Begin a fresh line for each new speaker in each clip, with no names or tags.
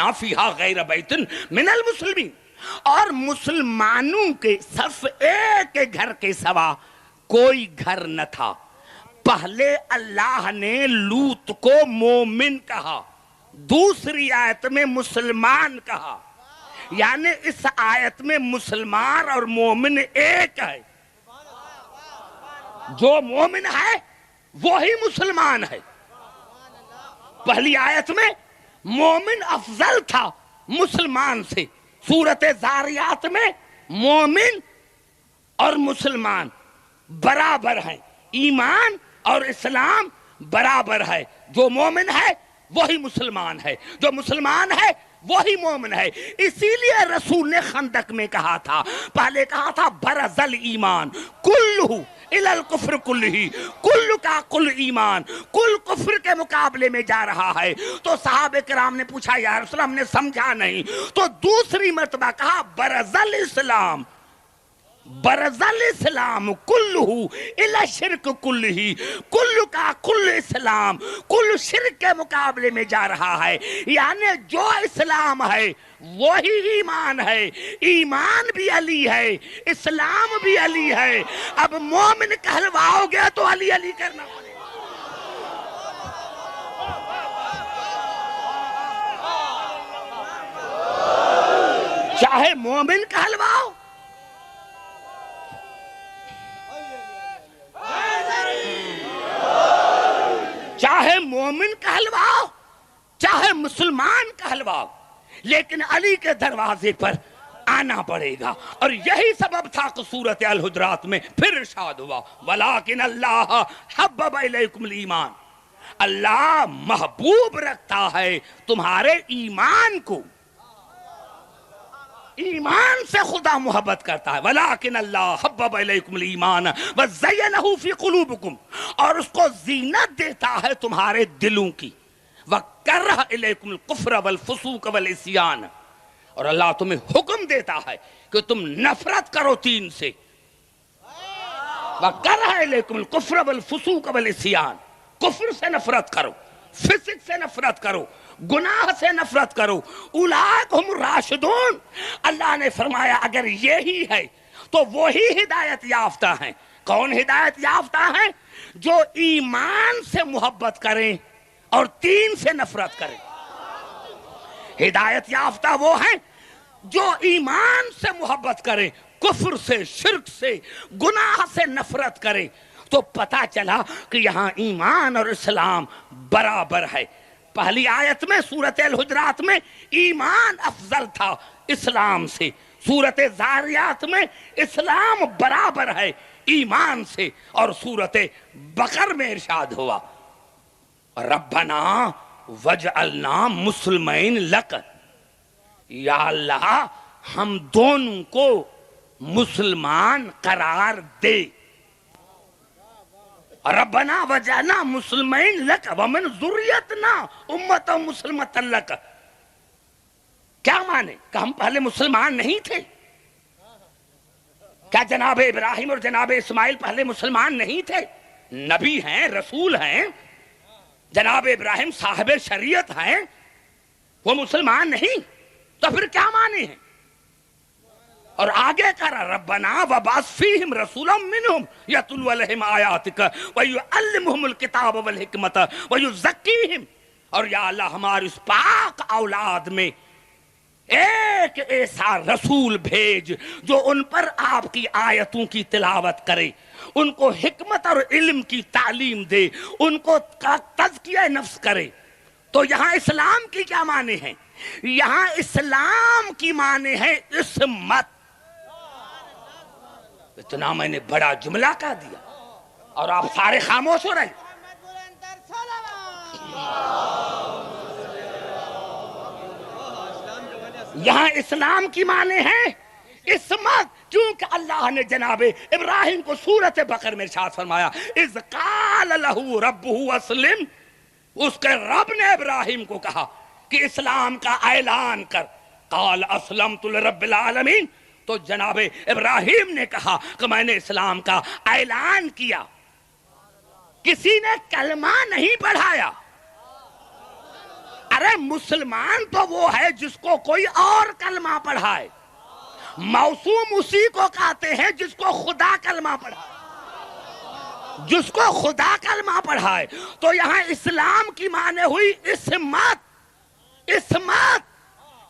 ما فیہا غیر بیت من المسلمین، اور مسلمانوں کے صرف ایک گھر کے سوا کوئی گھر نہ تھا۔ پہلے اللہ نے لوط کو مومن کہا، دوسری آیت میں مسلمان کہا، یعنی اس آیت میں مسلمان اور مومن ایک ہے۔ جو مومن ہے وہی مسلمان ہے۔ پہلی آیت میں مومن افضل تھا مسلمان سے، سورۃ زاریات میں مومن اور مسلمان برابر ہیں، ایمان اور اسلام برابر ہے۔ جو مومن ہے وہی مسلمان ہے، جو مسلمان ہے وہی مومن ہے۔ اسی لیے رسول نے خندق میں کہا تھا، پہلے کہا تھا برز الایمان کلہ الی الکفر کلہ، کل کا کل ایمان کل کفر کے مقابلے میں جا رہا ہے۔ تو صحابہ کرام نے پوچھا یا رسول اللہ، ہم نے سمجھا نہیں، تو دوسری مرتبہ کہا برز الاسلام، برز الاسلام کلہ الی الشرک کلہ، کل کا کل اسلام کل شرک کے مقابلے میں جا رہا ہے۔ یعنی جو اسلام ہے وہی ایمان ہے، ایمان بھی علی ہے، اسلام بھی علی ہے۔ اب مومن کہلواؤ گے تو علی علی کرنا پڑے گا۔ چاہے مومن کہلواؤ، چاہے مومن کہلواؤ، چاہے مسلمان کہلواؤ، لیکن علی کے دروازے پر آنا پڑے گا۔ اور یہی سبب تھا کہ سورۃ الحجرات میں پھر ارشاد ہوا وَلَٰكِنَ اللَّهَ حَبَّبَ إِلَيْكُمُ الْإِيمَانَ، اللہ محبوب رکھتا ہے تمہارے ایمان کو، ایمان سے خدا محبت کرتا ہے۔ وَلَٰكِنَ اللَّهَ حَبَّبَ إِلَيْكُمُ الْإِيمَانَ وَزَيَّنَهُ فِي قُلُوبِكُمْ، اور اس کو زینت دیتا ہے تمہارے دلوں کی۔ وَكَرَّهَ إِلَيْكُمُ الْكُفْرَ وَالْفُسُوقَ وَالْعِصْيَانَ، اور اللہ تمہیں حکم دیتا ہے کہ تم نفرت کرو تین سے۔ وَكَرَّهَ إِلَيْكُمُ الْكُفْرَ وَالْفُسُوقَ وَالْعِصْيَانَ، کفر سے نفرت کرو، فسق سے نفرت کرو، گناہ سے نفرت کرو۔ اولئک ہم الراشدون، اللہ نے فرمایا اگر یہی ہے تو وہی ہدایت یافتہ ہیں۔ کون ہدایت یافتہ ہیں؟ جو ایمان سے محبت کریں اور دین سے نفرت کریں۔ ہدایت یافتہ وہ ہیں جو ایمان سے محبت کریں، کفر سے، شرک سے، گناہ سے نفرت کریں۔ تو پتا چلا کہ یہاں ایمان اور اسلام برابر ہے۔ پہلی آیت میں سورۃ الحجرات میں ایمان افضل تھا اسلام سے، سورۃ زاریات میں اسلام برابر ہے ایمان سے، اور سورۃ بقر میں ارشاد ہوا ربنا وجعلنا مسلمین لک، یا اللہ ہم دونوں کو مسلمان قرار دے۔ ربنا وجعلنا مسلمین لک ومن ذریتنا امۃ مسلمۃ لک، کیا مانے کہ ہم پہلے مسلمان نہیں تھے؟ کیا جناب ابراہیم اور جناب اسماعیل پہلے مسلمان نہیں تھے؟ نبی ہیں، رسول ہیں، جناب ابراہیم صاحب شریعت ہیں، وہ مسلمان نہیں؟ تو پھر کیا مانے ہیں؟ اور آگے کرا ربنا وبعث فیہم رسولا منہم یتلو علیہم آیاتک ویعلمہم الکتاب والحکمت ویزکیہم، اور یا اللہ ہماری اس پاک اولاد میں ایک ایسا رسول بھیج جو ان پر آپ کی آیتوں کی تلاوت کرے، ان کو حکمت اور علم کی تعلیم دے، ان کو تزکیہ نفس کرے۔ تو یہاں اسلام کی کیا معنی ہے؟ یہاں اسلام کی معنی ہے عصمت۔ اتنا میں نے بڑا جملہ کہہ دیا اور آپ سارے خاموش ہو رہے ہیں۔ یہاں اسلام کی معنی ہے عصمت، کیونکہ اللہ نے جناب ابراہیم کو سورۃ بقر میں ارشاد فرمایا اذ قال لہ ربہ اسلم، اس کے رب نے ابراہیم کو کہا کہ اسلام کا اعلان کر، قال اسلمت لرب العالمین، تو جناب ابراہیم نے کہا کہ میں نے اسلام کا اعلان کیا۔ کسی نے کلمہ نہیں پڑھایا، ارے مسلمان تو وہ ہے جس کو کوئی اور کلمہ پڑھائے، موسوم اسی کو کہتے ہیں جس کو خدا کلمہ پڑھائے، جس کو خدا کلمہ پڑھائے۔ تو یہاں اسلام کی معنی ہوئی عصمت، عصمت،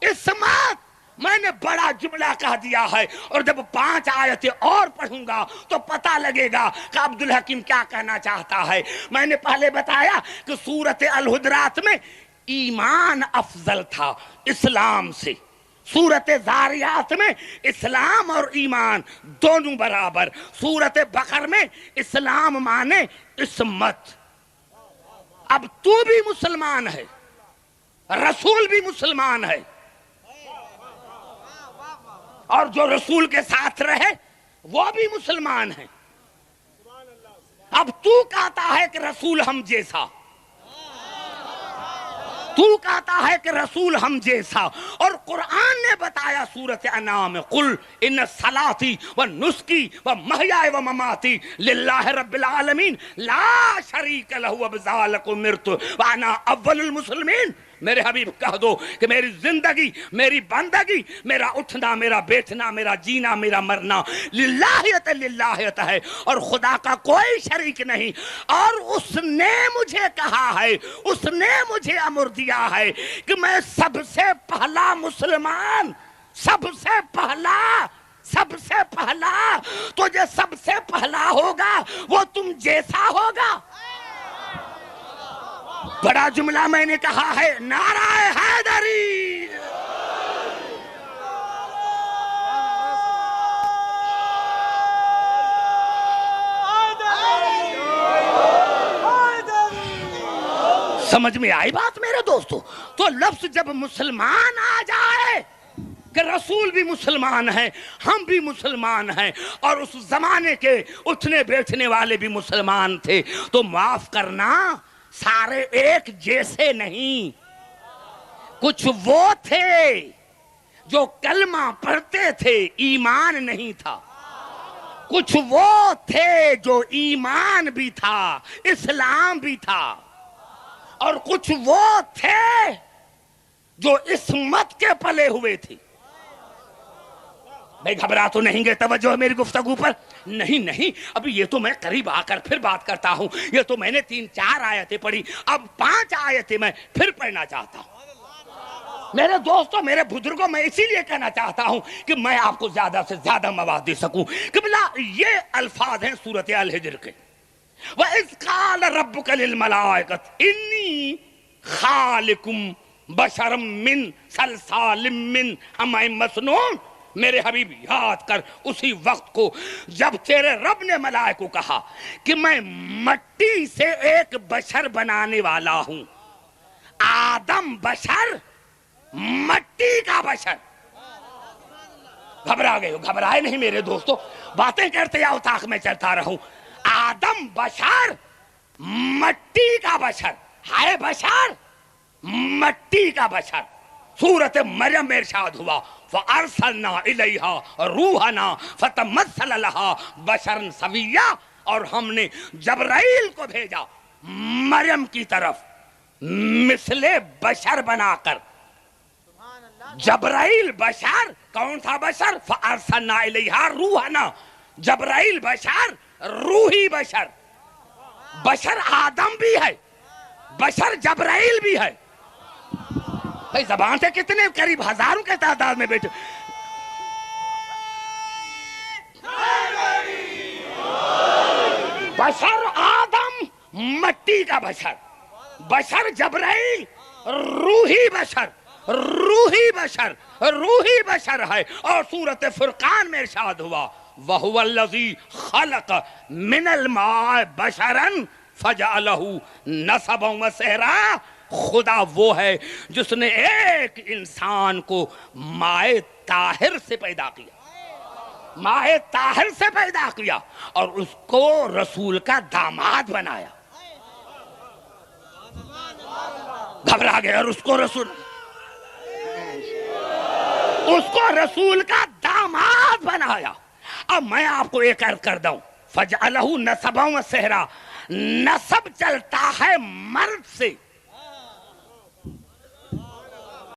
عصمت۔ میں نے بڑا جملہ کہہ دیا ہے، اور جب 5 آیتیں اور پڑھوں گا تو پتہ لگے گا کہ عبدالحکیم کیا کہنا چاہتا ہے۔ میں نے پہلے بتایا کہ سورۃ الحجرات میں ایمان افضل تھا اسلام سے، سورۃ زاریات میں اسلام اور ایمان دونوں برابر، سورۃ بقرہ میں اسلام مانے عصمت۔ اب تو بھی مسلمان ہے، رسول بھی مسلمان ہے، اور جو رسول کے ساتھ رہے وہ بھی مسلمان ہیں۔ اب تو کہتا ہے کہ رسول ہم جیسا، تو کہتا ہے کہ رسول ہم جیسا، اور قرآن نے بتایا سورۃ انعام میں قل ان صلاتی و نسکی و محیای و مماتی للہ رب العالمین لا شریک لہ وبذالک امرت وانا اول المسلمین۔ میرے حبیب کہہ دو کہ میری زندگی، میری بندگی، میرا اٹھنا، میرا بیٹھنا، میرا جینا، میرا مرنا للہیت للہیت ہے، اور خدا کا کوئی شریک نہیں۔ اور اس نے مجھے کہا ہے، اس نے مجھے امر دیا ہے کہ میں سب سے پہلا مسلمان، سب سے پہلا، سب سے پہلا، تو جو سب سے پہلا ہوگا وہ تم جیسا ہوگا۔ بڑا جملہ میں نے کہا ہے، نعرہ حیدری۔ سمجھ میں آئی بات میرے دوستو؟ تو لفظ جب مسلمان آ جائے کہ رسول بھی مسلمان ہیں، ہم بھی مسلمان ہیں، اور اس زمانے کے اٹھنے بیٹھنے والے بھی مسلمان تھے، تو معاف کرنا، سارے ایک جیسے نہیں۔ کچھ وہ تھے جو کلمہ پڑھتے تھے، ایمان نہیں تھا۔ کچھ وہ تھے جو ایمان بھی تھا، اسلام بھی تھا، اور کچھ وہ تھے جو عصمت کے پلے ہوئے تھے۔ بھائی گھبرا تو نہیں گے؟ توجہ ہے میری گفتگو پر؟ نہیں، ابھی یہ تو میں قریب آ کر پھر بات کرتا ہوں۔ یہ تو میں نے 3-4 آیتیں پڑھی، اب 5 آیتیں میں پھر پڑھنا چاہتا ہوں۔ میرے دوستوں، میرے بزرگوں، میں اسی لیے کہنا چاہتا ہوں کہ میں آپ کو زیادہ سے زیادہ مواد دے سکوں۔ قبلہ یہ الفاظ ہیں سورۃ الحجر کے، وَإِذْ قَالَ رَبُّكَ لِلْمَلَائِكَةِ إِنِّي خَالِقٌ بَشَرًا مِّن صَلْصَالٍ مِّن حَمَإٍ مَّسْنُونٍ۔ میرے حبیب یاد کر اسی وقت کو جب تیرے رب نے ملائکہ کو کہا کہ میں مٹی سے ایک بشر بنانے والا ہوں۔ آدم بشر، مٹی کا بشر۔ گھبرا گئے ہو؟ گھبرائے نہیں میرے دوستو، باتیں کرتے یا اتاق میں چلتا رہوں۔ آدم بشر، مٹی کا بشر ہے، بشر مٹی کا بشر۔ سورۃ مریم میں ارشاد ہوا فَأَرْسَلْنَا إِلَيْهَا رُوحَنَا فَتَمَثَّلَ لَهَا بَشَرًا سَوِيًّا، اور ہم نے جبرائیل کو بھیجا مریم کی طرف مثل بشر بنا کر۔ جبرائیل بشر، کون تھا بشر؟ فَأَرْسَلْنَا إِلَيْهَا رُوحَنَا، جبرائیل بشر، روحی بشر۔ بشر آدم بھی ہے، بشر جبرائیل بھی ہے۔ بھائی زبان سے کتنے قریب ہزاروں کے تعداد میں بیٹھے۔ بشر آدم، مٹی کا بشر، بشر جبرائیل، روحی بشر، روحی بشر، روحی بشر ہے۔ اور سورۃ فرقان میں ارشاد ہوا وَهُوَ الَّذِي خَلَقَ مِنَ الْمَاءِ بَشَرًا فَجَعَلَهُ نَسَبًا وَصِهْرًا۔ خدا وہ ہے جس نے ایک انسان کو مائع طاہر سے پیدا کیا، مائع طاہر سے پیدا کیا، اور اس کو رسول کا داماد بنایا۔ گھبرا گئے؟ اور اس کو رسول کا داماد بنایا۔ اب میں آپ کو ایک عرض کر دوں، فَجْعَلَهُ نَسَبًا وَصِهْرًا، نسب چلتا ہے مرد سے،